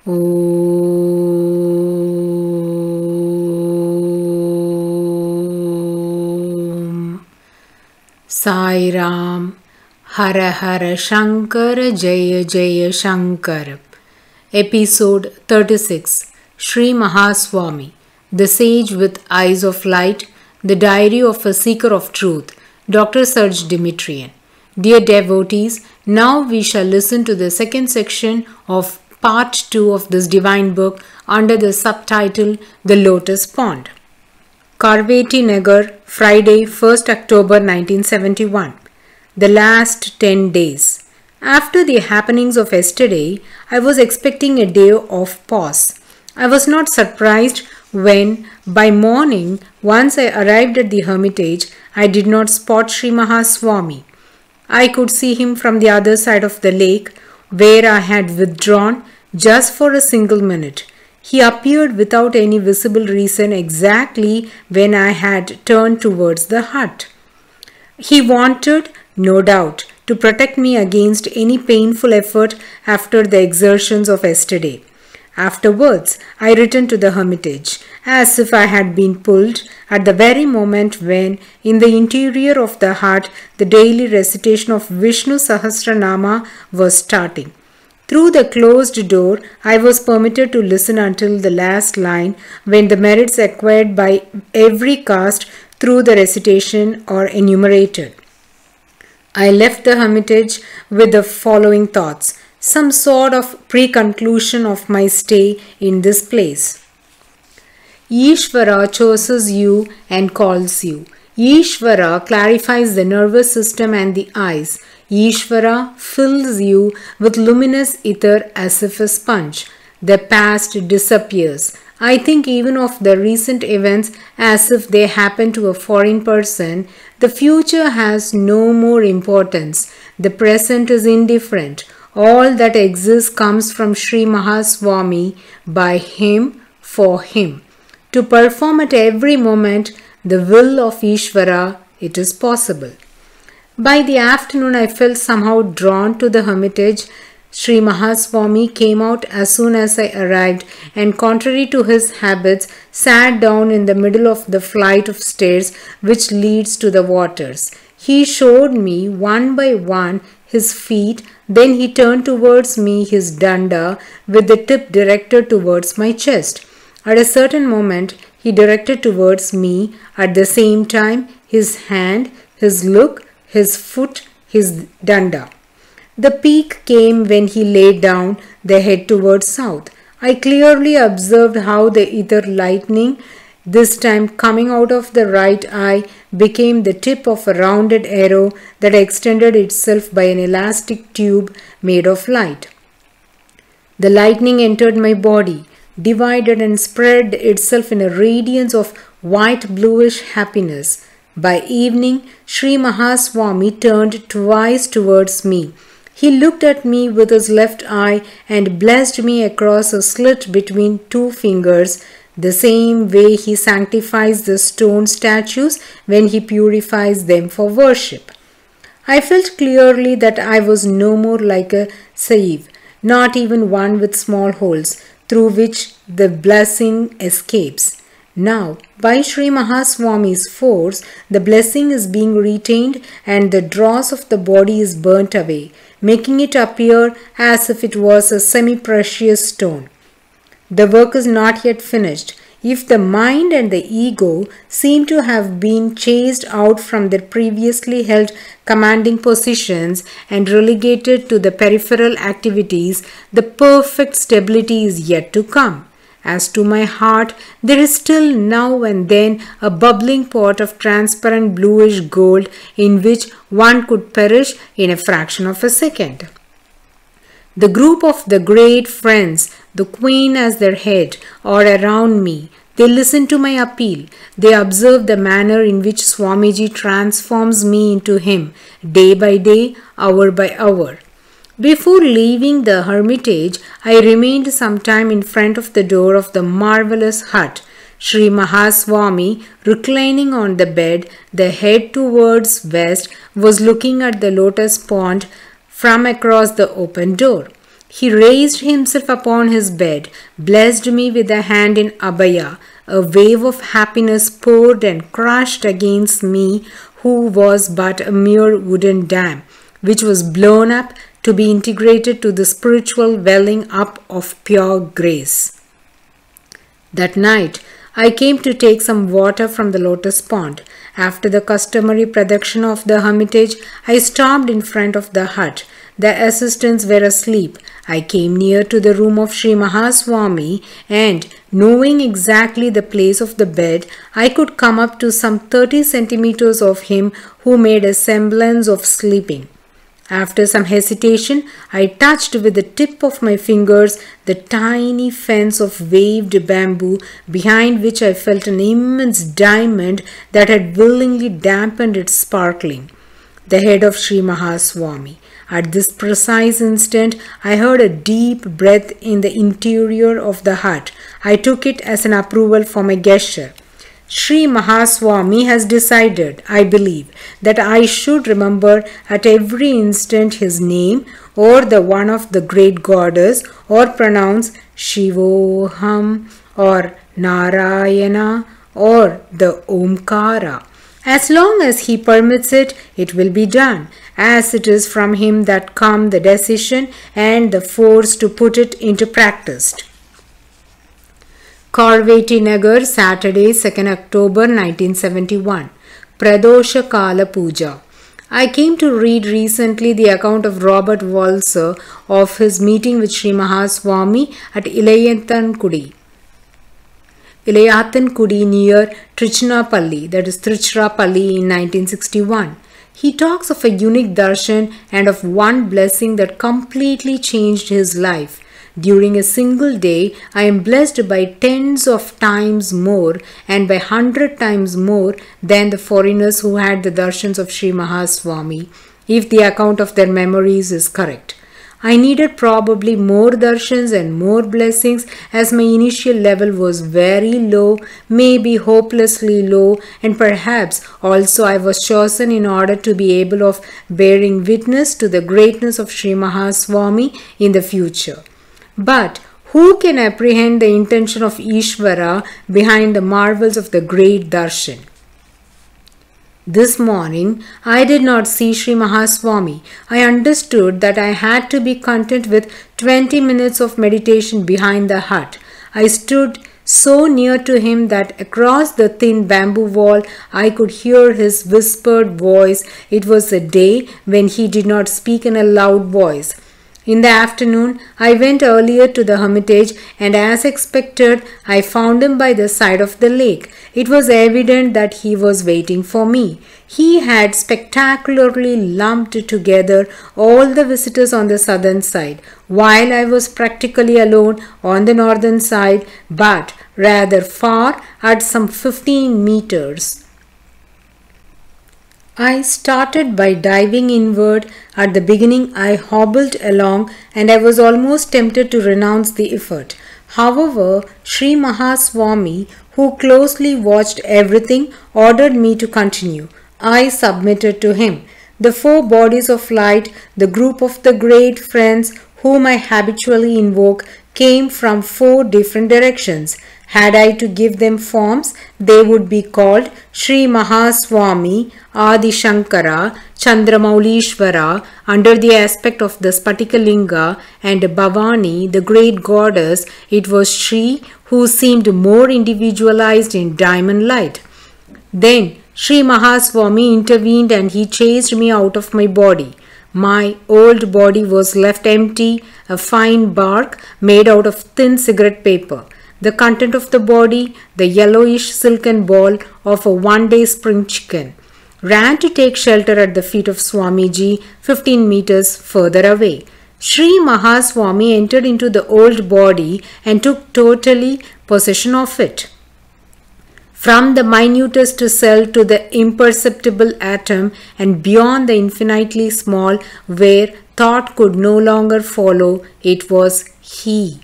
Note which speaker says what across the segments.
Speaker 1: Aum Sairam. Hara Hara Shankara, Jaya Jaya Shankara. Episode 36. Shri Mahaswami, the Sage with Eyes of Light, the Diary of a Seeker of Truth, Dr.Serge Demetrian. Dear devotees, now we shall listen to the second section of Part 2 of this divine book under the subtitle The Lotus Pond. Karveti Nagar, Friday, 1st October 1971. The last 10 days. After the happenings of yesterday, I was expecting a day of pause. I was not surprised when, by morning, once I arrived at the hermitage, I did not spot Sri Mahaswami. I could see him from the other side of the lake, where I had withdrawn just for a single minute. He appeared without any visible reason exactly when I had turned towards the hut. He wanted, no doubt, to protect me against any painful effort after the exertions of yesterday. Afterwards, I returned to the hermitage, as if I had been pulled at the very moment when, in the interior of the hut, the daily recitation of Vishnu Sahasranama was starting. Through the closed door, I was permitted to listen until the last line, when the merits acquired by every caste through the recitation are enumerated. I left the hermitage with the following thoughts, some sort of pre-conclusion of my stay in this place. Ishvara chooses you and calls you. Ishvara clarifies the nervous system and the eyes. Ishvara fills you with luminous ether as if a sponge. The past disappears. I think even of the recent events as if they happened to a foreign person. The future has no more importance. The present is indifferent. All that exists comes from Sri Mahaswami, by him, for him. To perform at every moment the will of Ishvara, it is possible. By the afternoon, I felt somehow drawn to the hermitage. Sri Mahaswami came out as soon as I arrived and, contrary to his habits, sat down in the middle of the flight of stairs which leads to the waters. He showed me one by one his feet, then he turned towards me his danda with the tip directed towards my chest. At a certain moment, he directed towards me at the same time his hand, his look, his foot, his danda. The peak came when he laid down the head towards south. I clearly observed how the ether lightning, this time coming out of the right eye, became the tip of a rounded arrow that extended itself by an elastic tube made of light. The lightning entered my body, divided and spread itself in a radiance of white-bluish happiness. By evening, Sri Mahaswami turned twice towards me. He looked at me with his left eye and blessed me across a slit between two fingers, the same way he sanctifies the stone statues when he purifies them for worship. I felt clearly that I was no more like a sieve, not even one with small holes, through which the blessing escapes. Now, by Sri Mahaswami's force, the blessing is being retained and the dross of the body is burnt away, making it appear as if it was a semi-precious stone. The work is not yet finished. If the mind and the ego seem to have been chased out from their previously held commanding positions and relegated to the peripheral activities, the perfect stability is yet to come. As to my heart, there is still now and then a bubbling pot of transparent bluish gold in which one could perish in a fraction of a second. The group of the great friends, the Queen as their head, are around me. They listen to my appeal. They observe the manner in which Swamiji transforms me into him, day by day, hour by hour. Before leaving the hermitage, I remained some time in front of the door of the marvelous hut. Sri Mahaswami, reclining on the bed, the head towards west, was looking at the lotus pond from across the open door. He raised himself upon his bed, blessed me with a hand in abhaya. A wave of happiness poured and crashed against me, who was but a mere wooden dam, which was blown up to be integrated to the spiritual welling up of pure grace. That night, I came to take some water from the lotus pond. After the customary pradakshina of the hermitage, I stopped in front of the hut. The assistants were asleep. I came near to the room of Sri Mahaswami and, knowing exactly the place of the bed, I could come up to some 30 centimeters of him, who made a semblance of sleeping. After some hesitation, I touched with the tip of my fingers the tiny fence of waved bamboo, behind which I felt an immense diamond that had willingly dampened its sparkling. The head of Sri Mahaswami. At this precise instant, I heard a deep breath in the interior of the hut. I took it as an approval for my gesture. Sri Mahaswami has decided, I believe, that I should remember at every instant his name or the one of the great goddess, or pronounce Shivoham or Narayana or the Omkara. As long as he permits it, it will be done, as it is from him that come the decision and the force to put it into practice. Karveti Nagar, Saturday, 2nd October 1971. Pradosha Kala Puja. I came to read recently the account of Robert Walser of his meeting with Sri Mahaswami at Ilayathankudi near Trichinapalli, that is Tiruchirappalli, in 1961. He talks of a unique darshan and of one blessing that completely changed his life. During a single day, I am blessed by tens of times more and by 100 times more than the foreigners who had the darshans of Sri Mahaswami, if the account of their memories is correct. I needed probably more darshans and more blessings, as my initial level was very low, maybe hopelessly low, and perhaps also I was chosen in order to be able of bearing witness to the greatness of Sri Mahaswami in the future. But who can apprehend the intention of Ishvara behind the marvels of the great darshan? This morning, I did not see Sri Mahaswami. I understood that I had to be content with 20 minutes of meditation behind the hut. I stood so near to him that across the thin bamboo wall I could hear his whispered voice. It was a day when he did not speak in a loud voice. In the afternoon, I went earlier to the hermitage, and as expected, I found him by the side of the lake. It was evident that he was waiting for me. He had spectacularly lumped together all the visitors on the southern side, while I was practically alone on the northern side, but rather far, at some 15 meters. I started by diving inward. At the beginning, I hobbled along and I was almost tempted to renounce the effort. However, Sri Mahaswami, who closely watched everything, ordered me to continue. I submitted to him. The four bodies of light, the group of the great friends whom I habitually invoke, came from 4 different directions. Had I to give them forms, they would be called Sri Mahaswami, Adi Shankara, Chandramaulishvara, under the aspect of the Spatikalinga, and Bhavani, the great goddess. It was Sri who seemed more individualized in diamond light. Then Sri Mahaswami intervened and he chased me out of my body. My old body was left empty, a fine bark made out of thin cigarette paper. The content of the body, the yellowish silken ball of a one-day spring chicken, ran to take shelter at the feet of Swamiji 15 meters further away. Sri Mahaswami entered into the old body and took totally possession of it. From the minutest cell to the imperceptible atom and beyond the infinitely small where thought could no longer follow, it was he.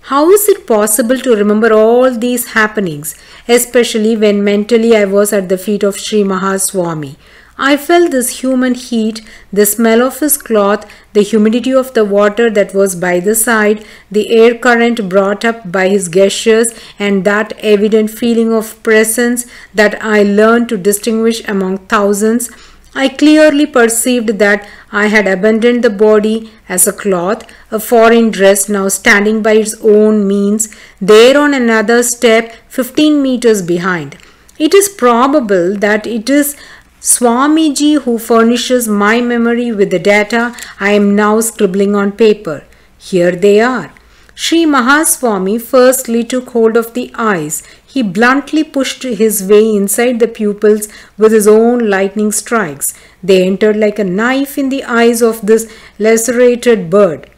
Speaker 1: How is it possible to remember all these happenings, especially when mentally I was at the feet of Sri Mahaswami? I felt this human heat, the smell of his cloth, the humidity of the water that was by the side, the air current brought up by his gestures, and that evident feeling of presence that I learned to distinguish among thousands. I clearly perceived that I had abandoned the body as a cloth, a foreign dress now standing by its own means, there on another step 15 meters behind. It is probable that it is Swamiji who furnishes my memory with the data I am now scribbling on paper. Here they are. Sri Mahaswami firstly took hold of the eyes. He bluntly pushed his way inside the pupils with his own lightning strikes. They entered like a knife in the eyes of this lacerated bird.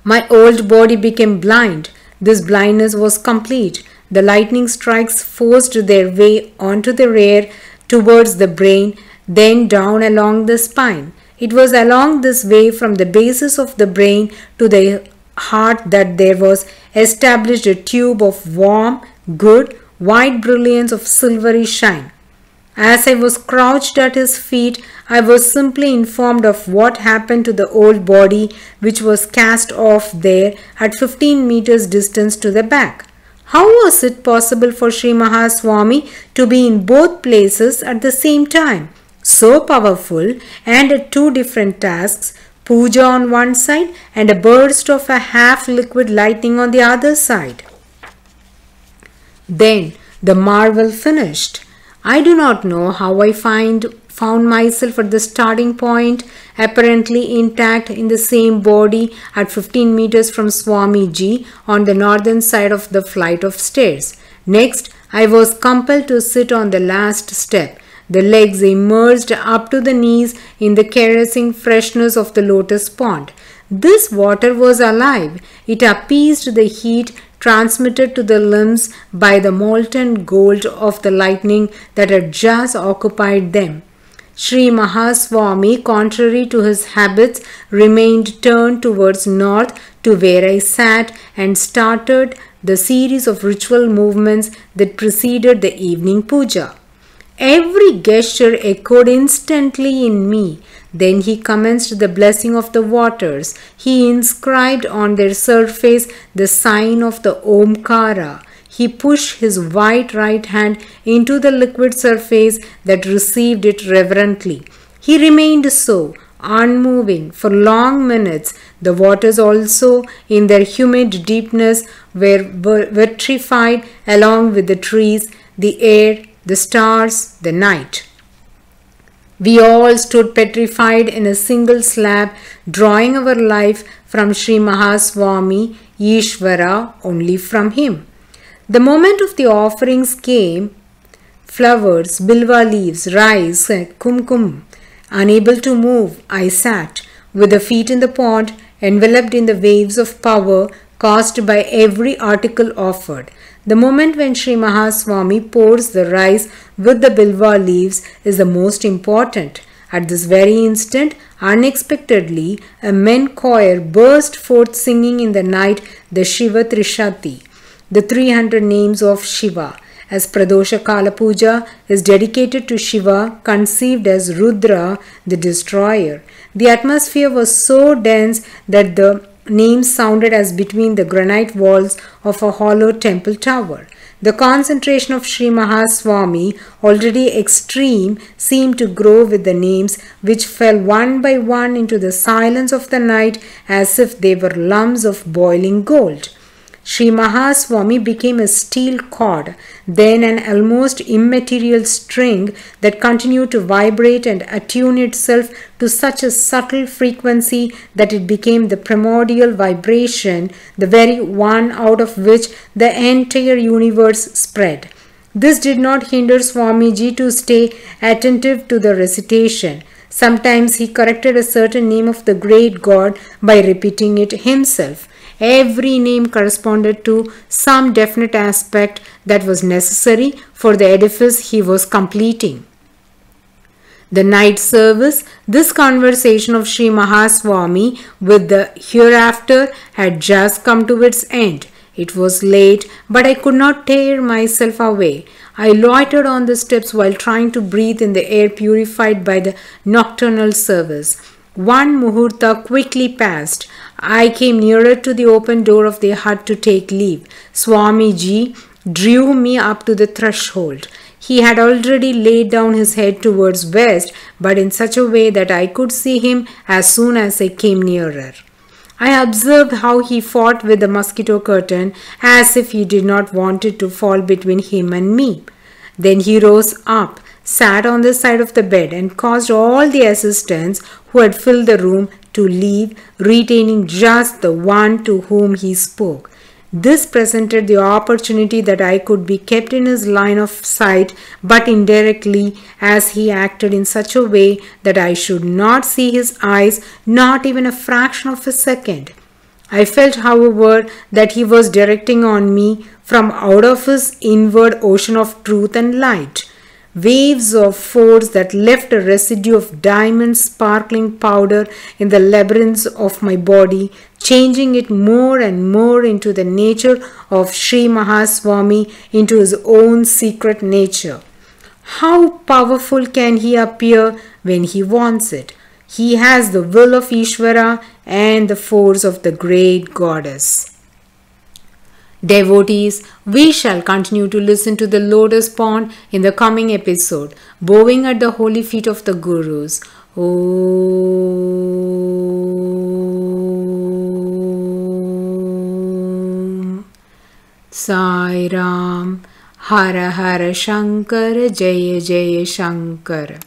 Speaker 1: My old body became blind. This blindness was complete. The lightning strikes forced their way onto the rear, towards the brain, then down along the spine. It was along this way from the basis of the brain to the heart that there was established a tube of warm, good, white brilliance of silvery shine. As I was crouched at his feet, I was simply informed of what happened to the old body which was cast off there at 15 meters distance to the back. How was it possible for Sri Mahaswami to be in both places at the same time, so powerful and at two different tasks, puja on one side and a burst of a half-liquid lightning on the other side? Then the marvel finished. I do not know how I found myself at the starting point, apparently intact in the same body at 15 meters from Swamiji on the northern side of the flight of stairs. Next, I was compelled to sit on the last step. The legs immersed up to the knees in the caressing freshness of the lotus pond. This water was alive. It appeased the heat transmitted to the limbs by the molten gold of the lightning that had just occupied them. Sri Mahaswami, contrary to his habits, remained turned towards north to where I sat and started the series of ritual movements that preceded the evening puja. Every gesture echoed instantly in me. Then he commenced the blessing of the waters. He inscribed on their surface the sign of the Omkara. He pushed his white right hand into the liquid surface that received it reverently. He remained so, unmoving, for long minutes. The waters also, in their humid deepness, were vitrified along with the trees, the air, the stars, the night. We all stood petrified in a single slab, drawing our life from Sri Mahaswami, Ishvara, only from him. The moment of the offerings came. Flowers, bilva leaves, rice, kumkum. Unable to move, I sat, with the feet in the pond, enveloped in the waves of power caused by every article offered. The moment when Sri Mahaswami pours the rice with the bilva leaves is the most important. At this very instant, unexpectedly, a men choir burst forth singing in the night the Shiva Trishati, the 300 names of Shiva. As Pradosha Kala Puja is dedicated to Shiva, conceived as Rudra, the destroyer. The atmosphere was so dense that the names sounded as between the granite walls of a hollow temple tower. The concentration of Sri Mahaswami, already extreme, seemed to grow with the names, which fell one by one into the silence of the night as if they were lumps of boiling gold. Sri Mahaswami became a steel cord, then an almost immaterial string that continued to vibrate and attune itself to such a subtle frequency that it became the primordial vibration, the very one out of which the entire universe spread. This did not hinder Swamiji to stay attentive to the recitation. Sometimes he corrected a certain name of the great God by repeating it himself. Every name corresponded to some definite aspect that was necessary for the edifice he was completing. The night service, this conversation of Sri Mahaswami with the hereafter had just come to its end. It was late, but I could not tear myself away. I loitered on the steps while trying to breathe in the air purified by the nocturnal service. One muhurta quickly passed. I came nearer to the open door of the hut to take leave. Swamiji drew me up to the threshold. He had already laid down his head towards west, but in such a way that I could see him as soon as I came nearer. I observed how he fought with the mosquito curtain as if he did not want it to fall between him and me. Then he rose up, sat on the side of the bed, and caused all the assistants who had filled the room to leave, retaining just the one to whom he spoke. This presented the opportunity that I could be kept in his line of sight, but indirectly, as he acted in such a way that I should not see his eyes, not even a fraction of a second. I felt, however, that he was directing on me from out of his inward ocean of truth and light waves of force that left a residue of diamond sparkling powder in the labyrinths of my body, changing it more and more into the nature of Sri Mahaswami, into his own secret nature. How powerful can he appear when he wants it? He has the will of Ishvara and the force of the great goddess. Devotees, we shall continue to listen to the lotus pond in the coming episode, bowing at the holy feet of the Gurus. Aum Sairam. Hara Hara Shankara, Jaya Jaya Shankara.